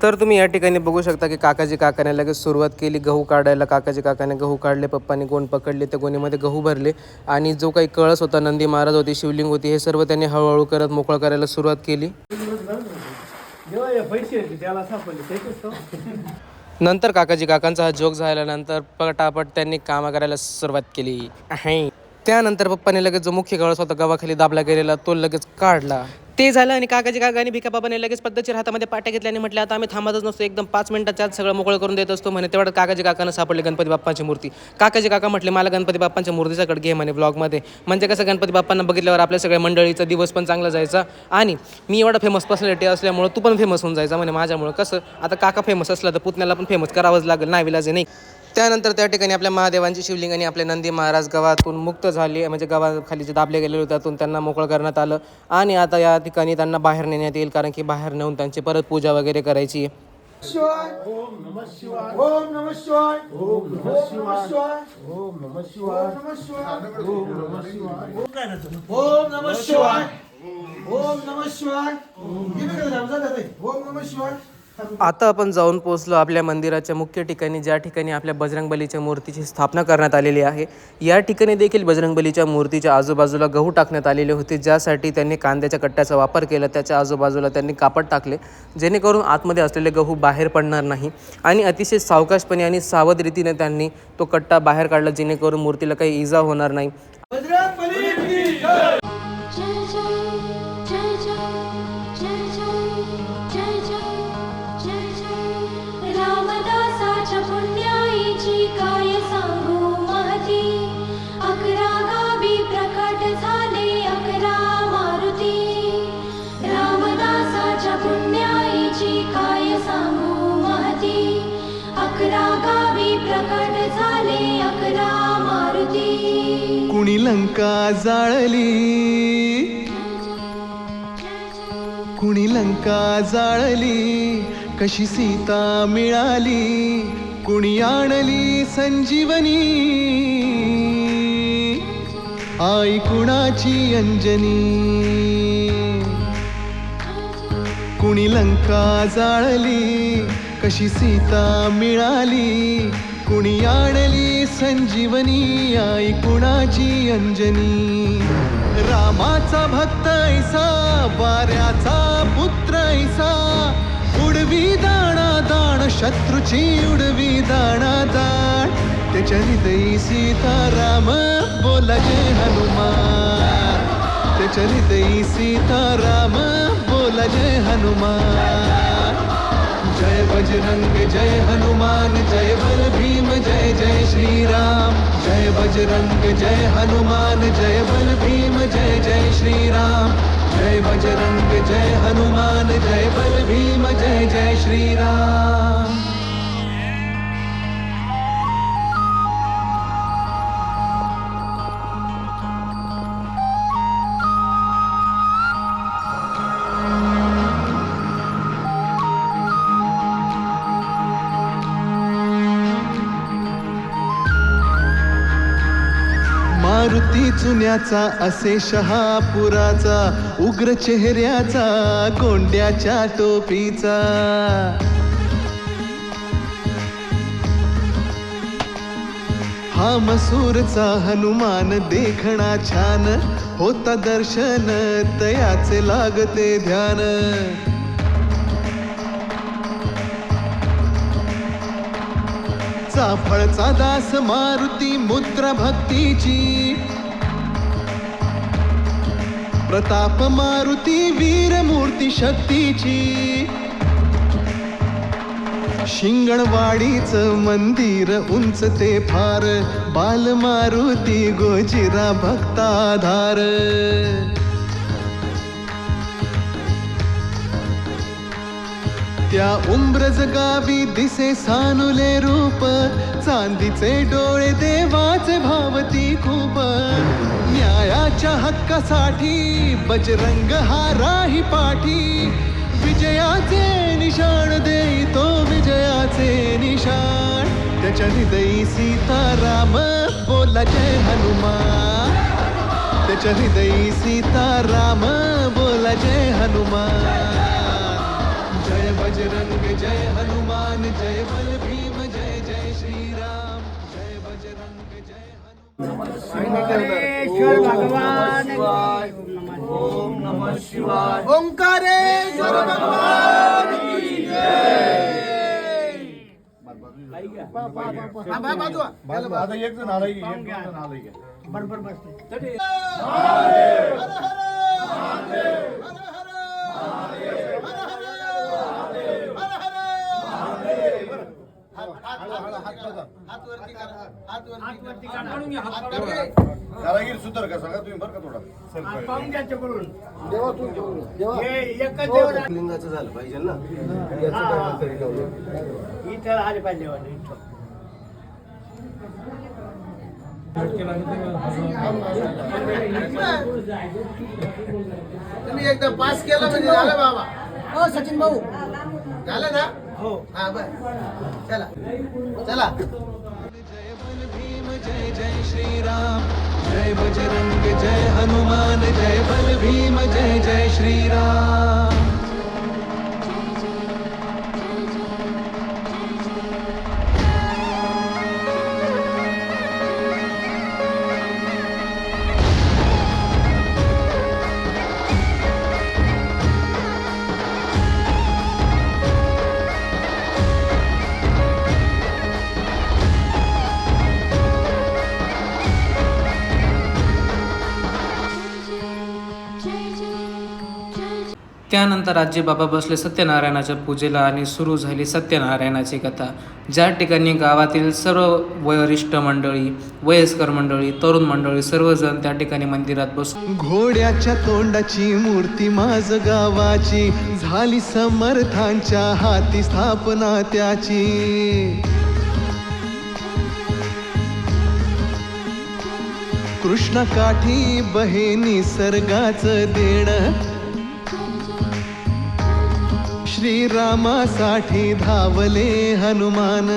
तर तुम्ही या ठिकाणी बघू शकता की काकाजी काकाने लगेच सुरुवात केली गहू काढायला. काकाजी काकाने गहू काढले, पप्पांनी गोण पकडले, त्या गोणीमध्ये गहू भरले आणि जो काही कळस होता, नंदी महाराज होती, शिवलिंग होती, हे सर्व त्यांनी हळूहळू करत मोकळं करायला सुरुवात केली. नंतर काकाजी काकांचा हा जोक झाल्यानंतर पटापट त्यांनी कामं करायला सुरुवात केली. त्यानंतर पप्पाने लगेच जो मुख्य कळस होता गव्हाखाली दाबला गेलेला तो लगेच काढला. ते झालं आणि काकाजी काकांनी भिका बाबाने लगेच पद्धतशीर हातामध्ये पाट्या घेतल्या आणि म्हटलं आता आम्ही थांबतच नसतो, एकदम 5 मिनिटात आत सगळं मोकळं करून देत असतो म्हणे. तेवढं काकाजी काकांना सापडले गणपती बाप्पांची मूर्ती. काकाजी काका म्हटले मला गणपती बाप्पांच्या मूर्तीच्याकडे घे म्हणे ब्लॉगमध्ये. म्हणजे कसं गणपती बाप्पांना बघितल्यावर आपल्या सगळ्या मंडळीचा दिवस पण चांगला जायचा आणि मी एवढा फेमस पर्सनॅलिटी असल्यामुळं तू पण फेमस होऊन जायचा म्हणे माझ्यामुळं. कसं आता काका फेमस असला तर पुतण्याला पण फेमस करावंच लागेल, नाही विलाज नाही. त्यानंतर त्या ठिकाणी आपल्या महादेवांची शिवलिंग आणि आपले नंदी महाराज गव्हातून मुक्त झाले, म्हणजे गव्हाखाली जे दाबले गेले होते त्यातून त्यांना मोकळं करण्यात आलं आणि आता या ठिकाणी त्यांना बाहेर नेण्यात येईल, कारण की बाहेर नेऊन त्यांची परत पूजा वगैरे करायची. ओम नमः शिवाय ओम नमः शिवाय ओम नमः शिवाय ओम नमः शिवाय ओम नमः शिवाय ओम नमः शिवाय ओम नमः शिवाय ओम नमः शिवाय ओम नमः शिवाय. आता आपण जाऊन पोहोचलो आपल्या मंदिराच्या मुख्य ठिकाणी, ज्या ठिकाणी आपल्या बजरंगबलीच्या मूर्तीची स्थापना करण्यात आलेली आहे. या ठिकाणी देखील बजरंगबलीच्या मूर्तीच्या आजूबाजूला गहू टाकण्यात आलेले होते, ज्यासाठी त्यांनी कांद्याच्या कट्ट्याचा वापर केला. त्याच्या आजूबाजूला त्यांनी कापड टाकले, जेणेकरून आतमध्ये असलेले गहू बाहेर पडणार नाही आणि अतिशय सावकाशपणे आणि सावध रीतीने त्यांनी तो कट्टा बाहेर काढला, जेणेकरून मूर्तीला काही इजा होणार नाही. कुणी लंका जाळली, कुणी लंका जाळली, कशी सीता मिळाली, कुणी आणली संजीवनी, आई कुणाची अंजनी. कुणी लंका जाळली, कशी सीता मिळाली, कुणी आणली संजीवनी, आई कुणाची अंजनी. रामाचा भक्त ऐसा, वाऱ्याचा पुत्र ऐसा, उडवी दाणा दाण, शत्रूची उडवी दाणा दाण. त्याच्या हृदयी सीताराम, बोला जय हनुमान. त्याच्या हृदयी सीताराम, बोला जय हनुमान. जय बजरंग जय हनुमान, जय बल भीम जय जय श्रीराम. जय बजरंग जय हनुमान, जय बल भीम जय जय श्रीराम. जय बजरंग जय हनुमान, जय बल भीम जय जय श्रीराम. मारुती चुन्याचा असे शहापुराचा, उग्र चेहऱ्याचा, कोंड्याच्या टोपीचा. हा मसूरचा हनुमान देखणा छान, होता दर्शन तयाचे लागते ध्यान. चाफळचा दास मारुती, मुद्रा भक्तीची, प्रताप मारुती, वीर मूर्ती शक्तीची. शिंगणवाडीच मंदिर उंच ते फार, बाल मारुती गोजिरा भक्ताधार. त्या उंब्रज गावी दिसे सानुले रूप, चांदीचे डोळे देवाचे भावती खूप. न्यायाच्या हक्कासाठी बजरंग हा राही पाठी, विजयाचे निशाण देतो विजयाचे निशाण. त्याच्या हृदयी सीताराम, बोला जय हनुमान. त्याच्या हृदयी सीताराम, बोला जय हनुमान. जय बजरंग जय हनुमान जय बल भीम जय जय श्रीराम जय बजरंग जय ओंकारेश्वर भगवान ओम नमः शिवाय ओंकारेश्वर भगवान की जय आता एक जण आलाय की एक जण आलाय की बरोबर बसते कारागीर सुधार का सांगा तुम्ही बरं का थोडा लिंगाचं झालं पाहिजे ना इथं आले पाहिजे तुम्ही एकदा पास केलं म्हणजे झालं बाबा हो सचिन भाऊ झालं ना हो हा बर चला चला जय बल भीम जय जय श्रीराम जय बजरंग जय हनुमान जय बल भीम जय जय श्रीराम त्यानंतर आजी बाबा बसले सत्यनारायणाच्या पूजेला आणि सुरू झाली सत्यनारायणाची कथा. ज्या ठिकाणी गावातील सर्व वरिष्ठ मंडळी, वयस्कर मंडळी, तरुण मंडळी सर्वजण त्या ठिकाणी मंदिरात बसून घोड्याच्या तोंडाची मूर्ती माझ गावाची झाली समर्थांच्या हाती स्थापना त्याची कृष्णकाठी बहे निसर्गाचं देणं श्रीरामासाठी धावले हनुमान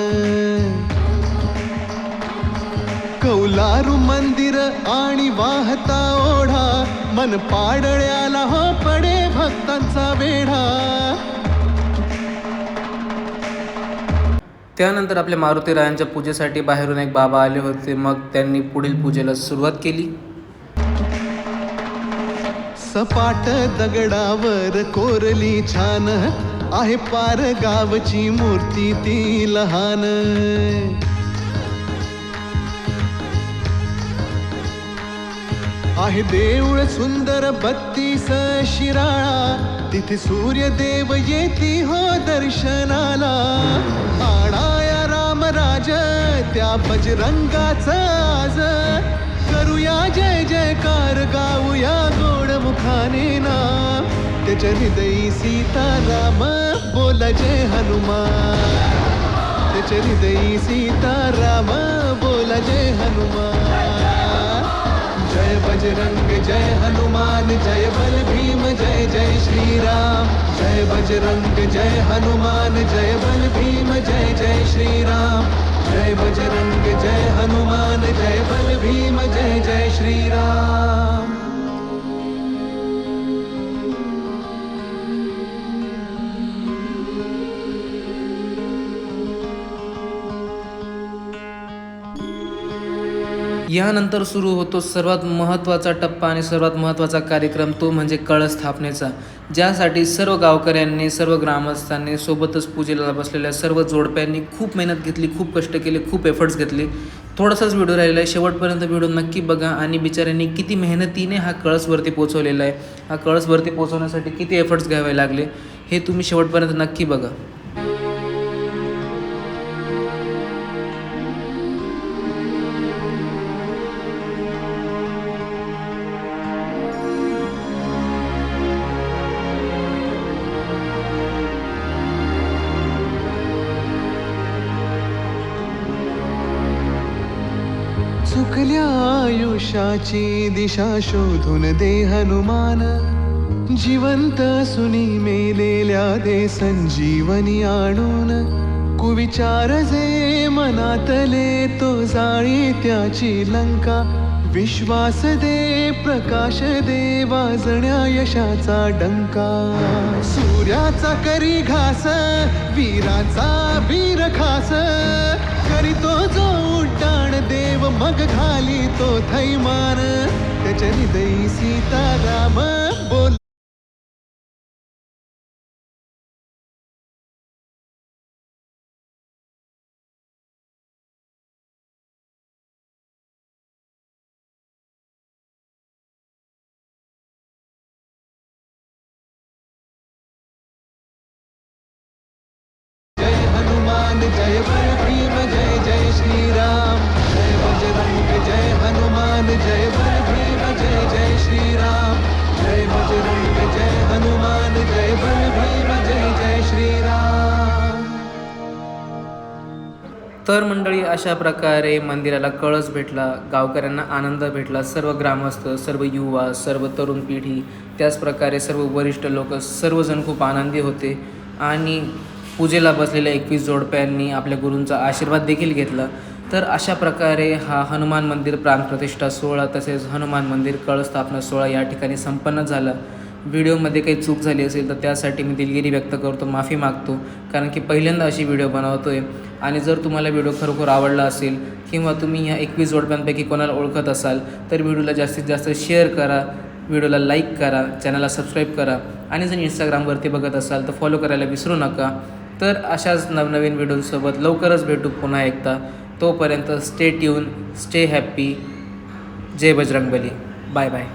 कौलारू मंदिर आणि वाहता ओढा मन पाडळ्याला हो पडे भक्तांचा वेढा. त्यानंतर आपल्या मारुतीरायांच्या पूजेसाठी बाहेरून एक बाबा आले होते. मग त्यांनी पुढील पूजेला सुरुवात केली. सपाट दगडावर कोरली छान आहे पार गावची मूर्ती ती लहान आहे देऊळ सुंदर 32 शिराळा तिथे सूर्यदेव येती हो दर्शनाला आणाया रामराज त्या बजरंगाचा आज करूया जय जयकार गाऊया गोड मुखाने नाम त्याच्या हृदयी सीताराम बोला जय हनुमान त्याच्या हृदयी सीताराम बोला जय हनुमान जय बजरंग जय हनुमान जय बल भीम जय जय श्रीराम जय बजरंग जय हनुमान जय बल भीम जय जय श्रीराम जय बजरंग जय हनुमान जय बल भीम जय जय श्रीराम. यानंतर सुरू होतो सर्वात महत्त्वाचा टप्पा आणि सर्वात महत्त्वाचा कार्यक्रम, तो म्हणजे कळस स्थापनेचा, ज्यासाठी सर्व गावकऱ्यांनी, सर्व ग्रामस्थांनी, सोबतच पूजेला बसलेल्या सर्व जोडप्यांनी खूप मेहनत घेतली, खूप कष्ट केले, खूप एफर्ट्स घेतले. थोडासाच व्हिडिओ राहिलेला आहे, शेवटपर्यंत व्हिडिओ नक्की बघा. आणि बिचाऱ्यांनी किती मेहनतीने हा कळसवरती पोचवलेला आहे, हा कळसवरती पोचवण्यासाठी किती एफर्ट्स घ्यावे लागले हे तुम्ही शेवटपर्यंत नक्की बघा. चुकल्या आयुष्याची दिशा शोधून दे हनुमान जिवंत सुनी मेलेल्या दे संजीवनी आणून कुविचार जे मनातले तो जाळी त्याची लंका विश्वास दे प्रकाश दे वाजण्या यशाचा डंका सूर्याचा करी घास वीराचा वीर खास करीतो जो उड्डाण देव मग घाली तो थैमान त्याच्या हृदयी सीताराम बोल जय हनुमान जय बल भीम जय जय श्रीराम जय बजरंग जय हनुमान जय बल भीम जय जय श्रीराम जय बजरंग जय हनुमान जय बल भीम जय जय श्रीराम. तर मंडळी अशा प्रकारे मंदिराला कळस भेटला, गावकऱ्यांना आनंद भेटला, सर्व ग्रामस्थ, सर्व युवा, सर्व तरुण पिढी, त्याचप्रकारे सर्व वरिष्ठ लोक सर्वजण खूप आनंदी होते आणि पूजेला बसलेल्या 21 जोडप्यांनी आपल्या गुरूंचा आशीर्वाद देखील घेतला. तर अशा प्रकारे हा हनुमान मंदिर प्राणप्रतिष्ठा सोहळा तसेच हनुमान मंदिर कळस्थापना सोहळा या ठिकाणी संपन्न झाला. व्हिडिओमध्ये काही चूक झाली असेल तर त्यासाठी मी दिलगिरी व्यक्त करतो, माफी मागतो, कारण की पहिल्यांदा अशी व्हिडिओ बनवतो आहे. आणि जर तुम्हाला व्हिडिओ खरोखर आवडला असेल किंवा तुम्ही ह्या 21 जोडप्यांपैकी कोणाला ओळखत असाल तर व्हिडिओला जास्तीत जास्त शेअर करा, व्हिडिओला लाईक करा, चॅनलला सबस्क्राईब करा आणि जर इंस्टाग्रामवरती बघत असाल तर फॉलो करायला विसरू नका. तर अशाच नवनवीन व्हिडिओसोबत लवकरच भेटू पुन्हा एकदा. तोपर्यंत स्टे ट्यून, स्टे हॅप्पी. जय बजरंगबली. Bye bye.